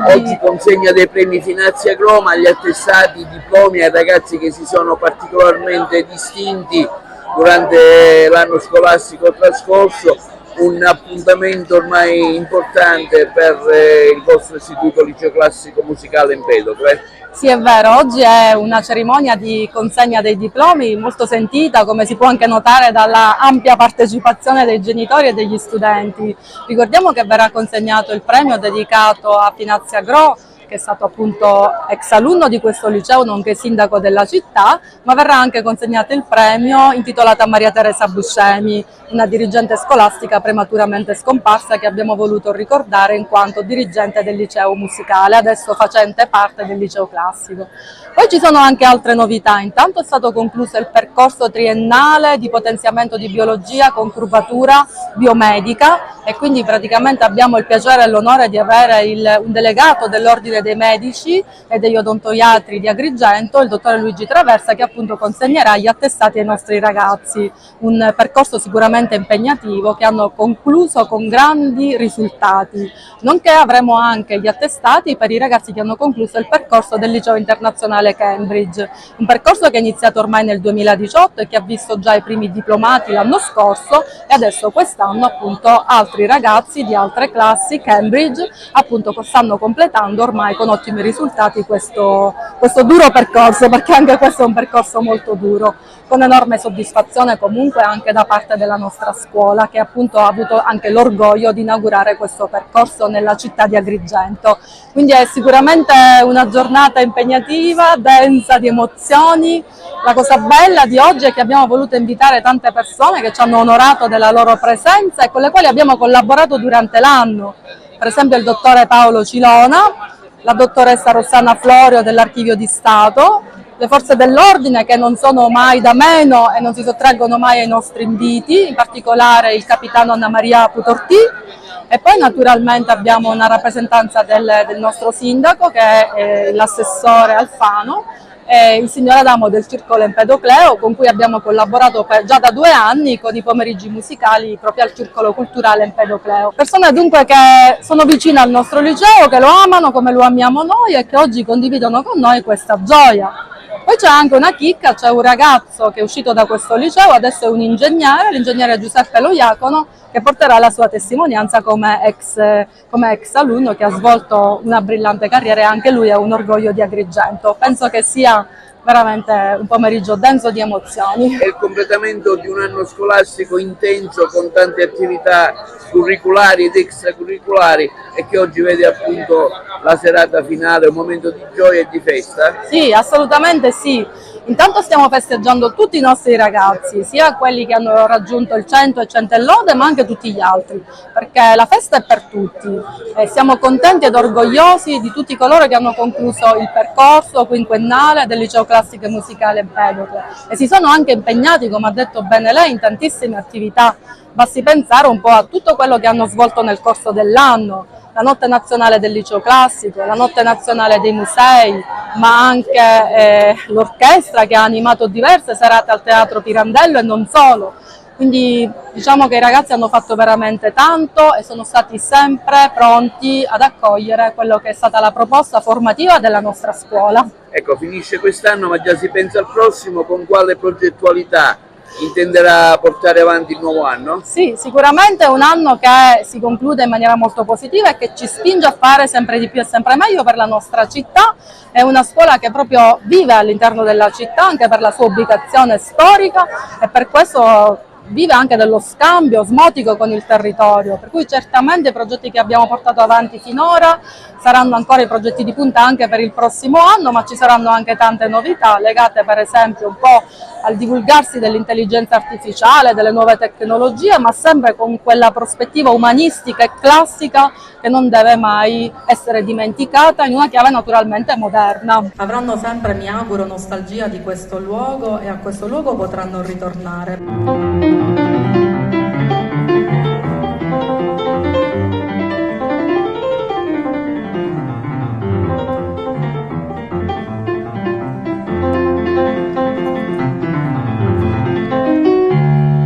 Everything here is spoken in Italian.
Oggi consegna dei premi Finazia Croma agli attestati, diplomi ai ragazzi che si sono particolarmente distinti durante l'anno scolastico trascorso, un appuntamento ormai importante per il vostro istituto liceo classico musicale Empedocle. Sì, è vero, oggi è una cerimonia di consegna dei diplomi molto sentita, come si può anche notare dalla ampia partecipazione dei genitori e degli studenti. Ricordiamo che verrà consegnato il premio dedicato a Finazia Gro, che è stato appunto ex alunno di questo liceo, nonché sindaco della città, ma verrà anche consegnato il premio intitolato a Maria Teresa Buscemi, una dirigente scolastica prematuramente scomparsa che abbiamo voluto ricordare in quanto dirigente del liceo musicale, adesso facente parte del liceo classico. Poi ci sono anche altre novità. Intanto è stato concluso il percorso triennale di potenziamento di biologia con curvatura biomedica e quindi praticamente abbiamo il piacere e l'onore di avere un delegato dell'Ordine dei Medici e degli Odontoiatri di Agrigento, il dottore Luigi Traversa, che appunto consegnerà gli attestati ai nostri ragazzi, un percorso sicuramente impegnativo che hanno concluso con grandi risultati, nonché avremo anche gli attestati per i ragazzi che hanno concluso il percorso del liceo internazionale Cambridge, un percorso che è iniziato ormai nel 2018 e che ha visto già i primi diplomati l'anno scorso e adesso quest'anno appunto altri ragazzi di altre classi Cambridge appunto stanno completando ormai con ottimi risultati questo duro percorso, perché anche questo è un percorso molto duro, con enorme soddisfazione comunque anche da parte della nostra scuola, che appunto ha avuto anche l'orgoglio di inaugurare questo percorso nella città di Agrigento. Quindi è sicuramente una giornata impegnativa, densa di emozioni. La cosa bella di oggi è che abbiamo voluto invitare tante persone che ci hanno onorato della loro presenza e con le quali abbiamo collaborato durante l'anno. Per esempio il dottore Paolo Cilona, la dottoressa Rossana Florio dell'Archivio di Stato, le forze dell'ordine che non sono mai da meno e non si sottraggono mai ai nostri inviti, in particolare il capitano Anna Maria Putortì, e poi naturalmente abbiamo una rappresentanza del nostro sindaco che è l'assessore Alfano, e il signor Adamo del Circolo Empedocleo, con cui abbiamo collaborato già da 2 anni con i pomeriggi musicali proprio al Circolo Culturale Empedocleo. Persone dunque che sono vicine al nostro liceo, che lo amano come lo amiamo noi e che oggi condividono con noi questa gioia. Poi c'è anche una chicca, c'è un ragazzo che è uscito da questo liceo, adesso è un ingegnere, l'ingegnere Giuseppe Loiacono, che porterà la sua testimonianza come ex alunno che ha svolto una brillante carriera e anche lui è un orgoglio di Agrigento. Penso che sia veramente un pomeriggio denso di emozioni. È il completamento di un anno scolastico intenso con tante attività curriculari ed extracurriculari e che oggi vede appunto la serata finale, un momento di gioia e di festa? Sì, assolutamente sì. Intanto stiamo festeggiando tutti i nostri ragazzi, sia quelli che hanno raggiunto il 100 e 100 e lode, ma anche tutti gli altri, perché la festa è per tutti e siamo contenti ed orgogliosi di tutti coloro che hanno concluso il percorso quinquennale del liceo classico e musicale Empedocle e si sono anche impegnati, come ha detto bene lei, in tantissime attività. Basti pensare un po' a tutto quello che hanno svolto nel corso dell'anno, la notte nazionale del liceo classico, la notte nazionale dei musei, ma anche l'orchestra che ha animato diverse serate al Teatro Pirandello e non solo. Quindi diciamo che i ragazzi hanno fatto veramente tanto e sono stati sempre pronti ad accogliere quello che è stata la proposta formativa della nostra scuola. Ecco, finisce quest'anno ma già si pensa al prossimo, con quale progettualità intenderà portare avanti il nuovo anno? Sì, sicuramente è un anno che si conclude in maniera molto positiva e che ci spinge a fare sempre di più e sempre meglio per la nostra città. È una scuola che proprio vive all'interno della città anche per la sua ubicazione storica e per questo vive anche dello scambio osmotico con il territorio, per cui certamente i progetti che abbiamo portato avanti finora saranno ancora i progetti di punta anche per il prossimo anno, ma ci saranno anche tante novità legate per esempio un po' al divulgarsi dell'intelligenza artificiale, delle nuove tecnologie, ma sempre con quella prospettiva umanistica e classica che non deve mai essere dimenticata in una chiave naturalmente moderna. Avranno sempre, mi auguro, nostalgia di questo luogo e a questo luogo potranno ritornare.